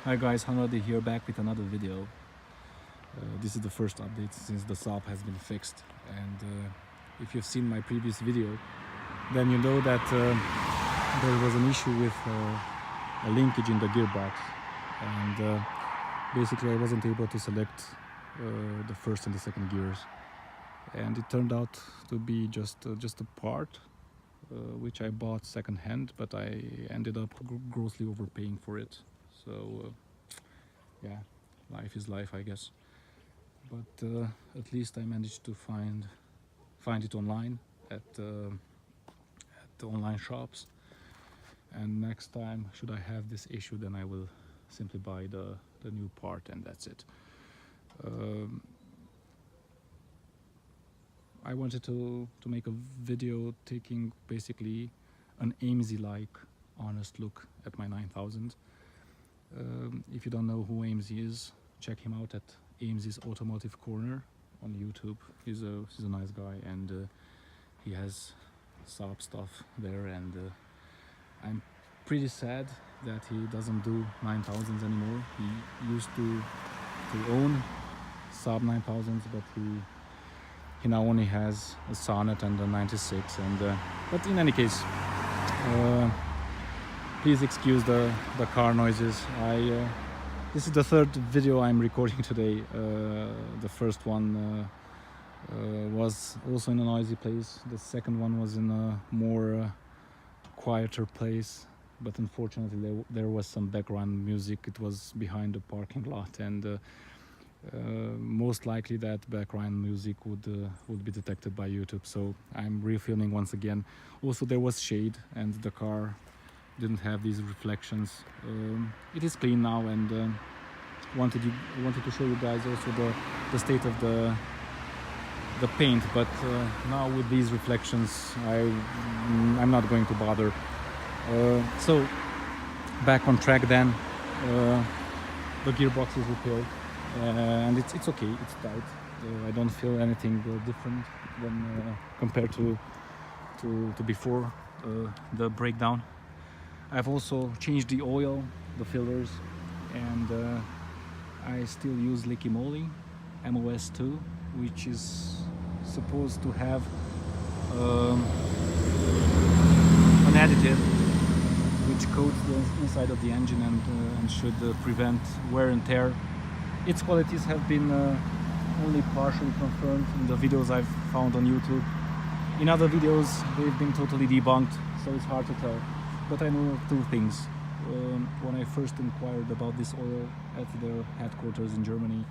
Hi guys, Hanwadi here, back with another video. This is the first update since the Saab has been fixed, and if you've seen my previous video, then you know that there was an issue with a linkage in the gearbox, and basically I wasn't able to select the first and the second gears, and it turned out to be just a part which I bought second hand, but I ended up grossly overpaying for it. So yeah, life is life, I guess. But at least I managed to find it online at the online shops. And next time, should I have this issue, then I will simply buy the new part, and that's it. I wanted to make a video taking basically an Amesie-like honest look at my 9000. If you don't know who Amesie is, check him out at Amesie's Automotive Corner on YouTube. He's a nice guy, and he has Saab stuff there, and I'm pretty sad that he doesn't do 9000s anymore. He used to own Saab 9000s, but he now only has a Sonnet and a 96. And but in any case, please excuse the car noises. This is the third video I'm recording today. The first one was also in a noisy place. The second one was in a more quieter place, but unfortunately there was some background music. It was behind the parking lot, and most likely that background music would be detected by YouTube. So I'm refilming once again. Also, there was shade, and the car didn't have these reflections. It is clean now, and wanted to show you guys also the state of the paint, but now with these reflections I'm not going to bother. So back on track then. The gearbox is repaired, and it's okay, it's tight. I don't feel anything different than compared to before the breakdown. I've also changed the oil, the fillers, and I still use Licky Moly MOS2, which is supposed to have an additive which coats the inside of the engine and should prevent wear and tear. Its qualities have been only partially confirmed in the videos I've found on YouTube. In other videos they've been totally debunked, so it's hard to tell. But I know two things. When I first inquired about this oil at their headquarters in Germany,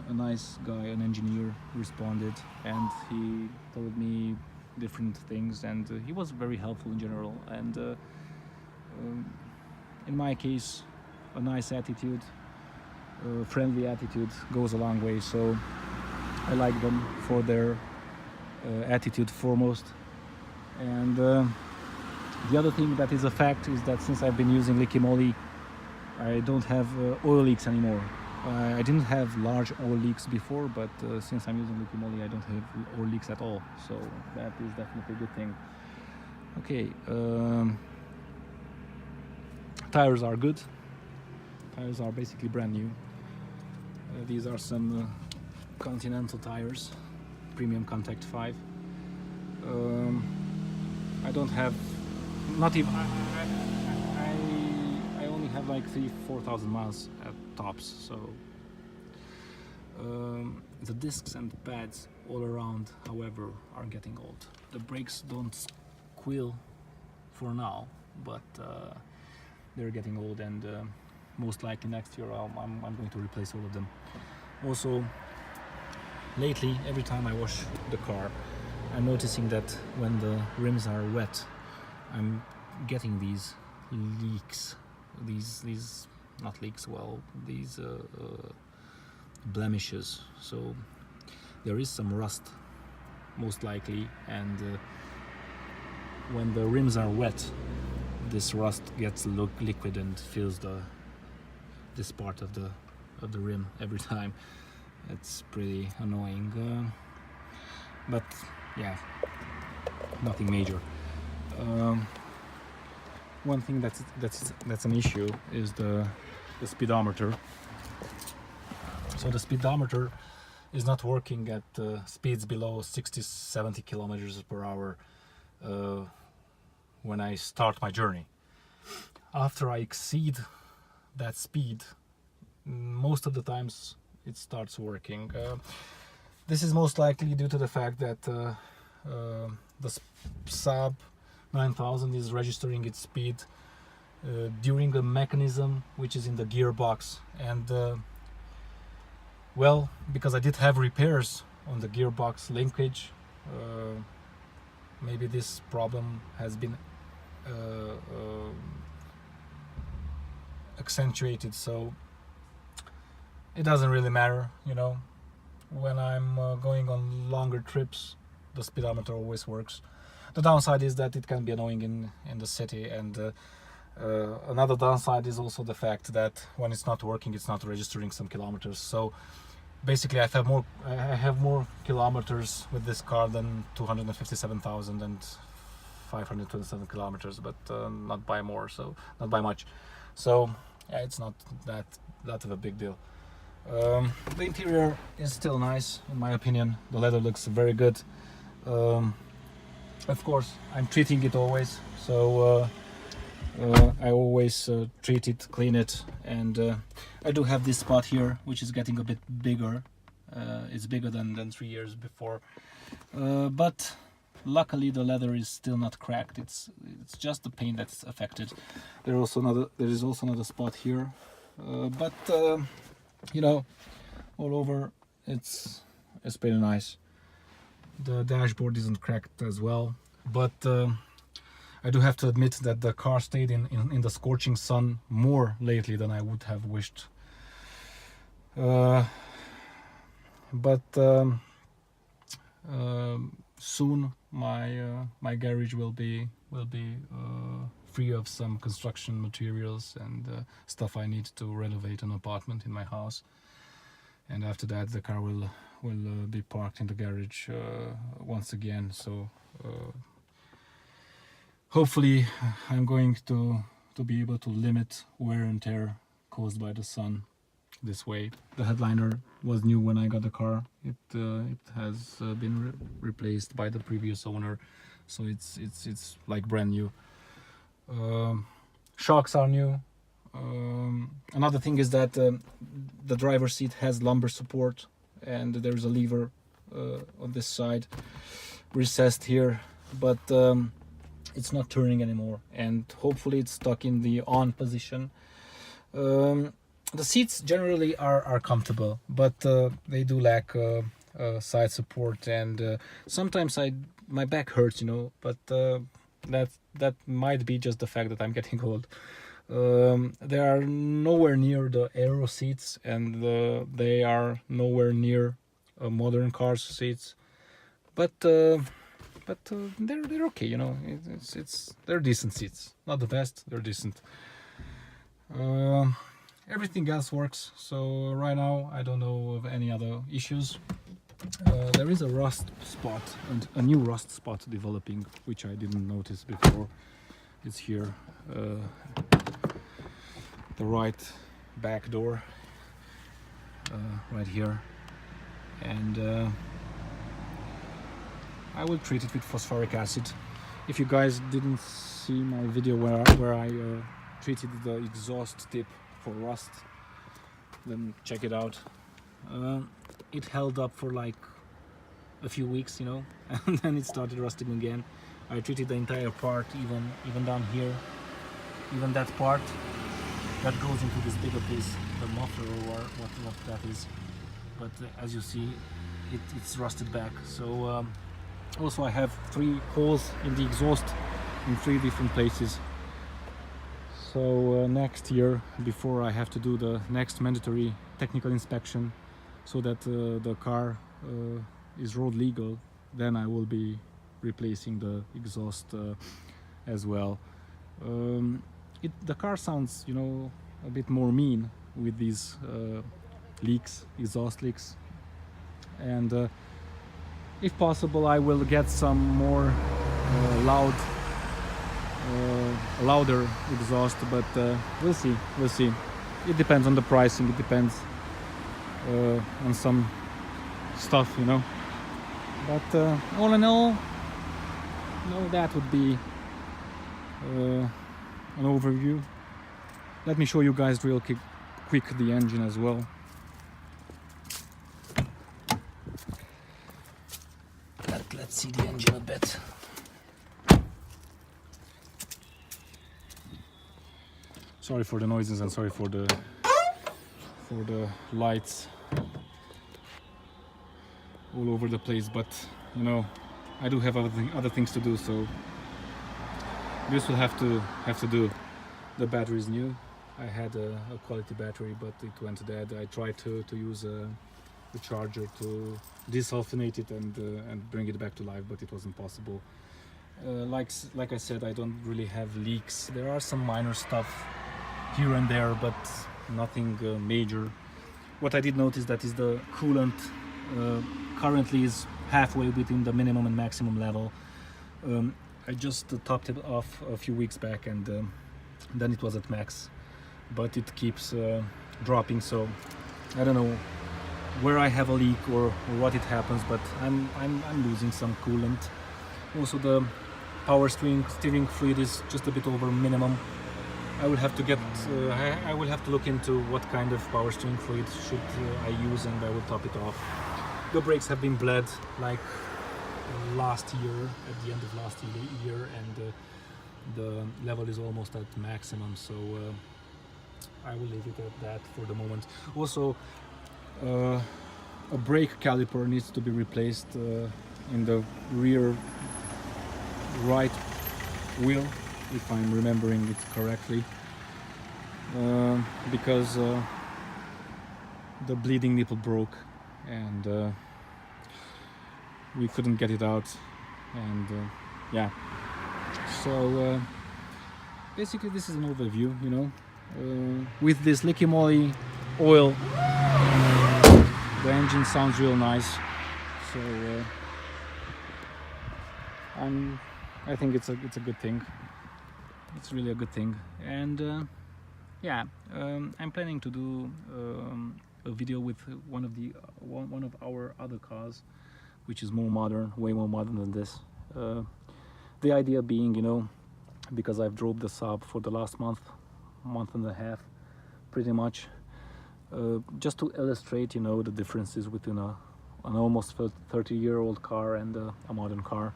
a nice guy, an engineer, responded, and he told me different things, and he was very helpful in general. And in my case, a nice attitude, friendly attitude goes a long way. So I like them for their attitude foremost. And the other thing that is a fact is that since I've been using Licky Moly, I don't have oil leaks anymore. I didn't have large oil leaks before, but since I'm using Licky Moly, I don't have oil leaks at all. So that is definitely a good thing. Okay, tires are good. Tires are basically brand new. These are some Continental tires, Premium Contact 5. I don't have, not even, I only have like 3,000-4,000 miles at tops, so the discs and pads all around, however, are getting old. The brakes don't squeal for now, but they're getting old, and most likely next year I'm going to replace all of them. Also, lately, every time I wash the car, I'm noticing that when the rims are wet, I'm getting these leaks, these not leaks, well, these blemishes. So there is some rust, most likely, and when the rims are wet, this rust gets liquid and fills this part of the rim every time. It's pretty annoying, but yeah, nothing major. One thing that's an issue is the speedometer. So the speedometer is not working at speeds below 60-70 kilometers per hour when I start my journey. After I exceed that speed, most of the times it starts working. This is most likely due to the fact that the Saab 9000 is registering its speed during the mechanism which is in the gearbox, and well, because I did have repairs on the gearbox linkage, maybe this problem has been accentuated, so it doesn't really matter, you know. When I'm going on longer trips, the speedometer always works. The downside is that it can be annoying in the city, and another downside is also the fact that when it's not working, it's not registering some kilometers. So basically I have more kilometers with this car than 257,527 kilometers, but not by more, so not by much. So yeah, it's not that of a big deal. The interior is still nice, in my opinion. The leather looks very good. Of course, I'm treating it always, so I always treat it, clean it, and I do have this spot here, which is getting a bit bigger. It's bigger than 3 years before, but luckily the leather is still not cracked. It's just the paint that's affected. There is also another spot here, but you know, all over it's pretty nice. The dashboard isn't cracked as well, but I do have to admit that the car stayed in the scorching sun more lately than I would have wished. But soon my garage will be free of some construction materials and stuff I need to renovate an apartment in my house. And after that, the car will be parked in the garage once again. So hopefully I'm going to be able to limit wear and tear caused by the sun this way. The headliner was new when I got the car. It has been replaced by the previous owner, so it's like brand new. Shocks are new. Another thing is that the driver's seat has lumbar support, and there's a lever on this side recessed here, but it's not turning anymore, and hopefully it's stuck in the on position. The seats generally are comfortable, but they do lack side support, and sometimes my back hurts, you know, but that might be just the fact that I'm getting old. They are nowhere near the aero seats, and they are nowhere near modern cars seats, but they're okay, you know. They're decent seats, not the best, they're decent. Everything else works, so right now I don't know of any other issues. There is a rust spot, and a new rust spot developing, which I didn't notice before. It's here, the right back door, right here, and I will treat it with phosphoric acid. If you guys didn't see my video where I treated the exhaust tip for rust, then check it out. It held up for like a few weeks, you know, and then it started rusting again. I treated the entire part, even down here, even that part that goes into this bigger piece, the muffler or what that is. But as you see, it's rusted back. So also I have 3 holes in the exhaust in 3 different places. So next year, before I have to do the next mandatory technical inspection, so that the car is road legal, then I will be replacing the exhaust as well. The car sounds, you know, a bit more mean with these leaks, exhaust leaks, and if possible I will get some more louder exhaust, but we'll see. it depends on the pricing, it depends on some stuff, you know. But all in all, that would be an overview. Let me show you guys real quick the engine as well. Let's see the engine a bit. Sorry for the noises and sorry for the lights all over the place, but you know, I do have other things to do, so this will have to do. The battery is new. I had a quality battery, but it went dead. I tried to use the charger to desulfonate it and bring it back to life, but it wasn't possible. Like I said, I don't really have leaks. There are some minor stuff here and there, but nothing major. What I did notice that is the coolant currently is halfway between the minimum and maximum level. I just topped it off a few weeks back, and then it was at max, but it keeps dropping. So I don't know where I have a leak or what it happens, but I'm losing some coolant. Also, the power steering fluid is just a bit over minimum. I will have to get I will have to look into what kind of power steering fluid should I use, and I will top it off. The brakes have been bled like last year, at the end of last year, and the level is almost at maximum, so I will leave it at that for the moment. Also, a brake caliper needs to be replaced in the rear right wheel, if I'm remembering it correctly, because the bleeding nipple broke, and we couldn't get it out, and yeah, so basically this is an overview, you know. With this licky moly oil, the engine sounds real nice, so I think it's a good thing. It's really a good thing, and yeah, I'm planning to do a video with one of our other cars, which is more modern, way more modern than this. The idea being, you know, because I've drove the Saab for the last month and a half, pretty much, just to illustrate, you know, the differences between an almost 30-year-old car and a modern car.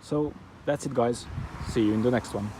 So that's it, guys. See you in the next one.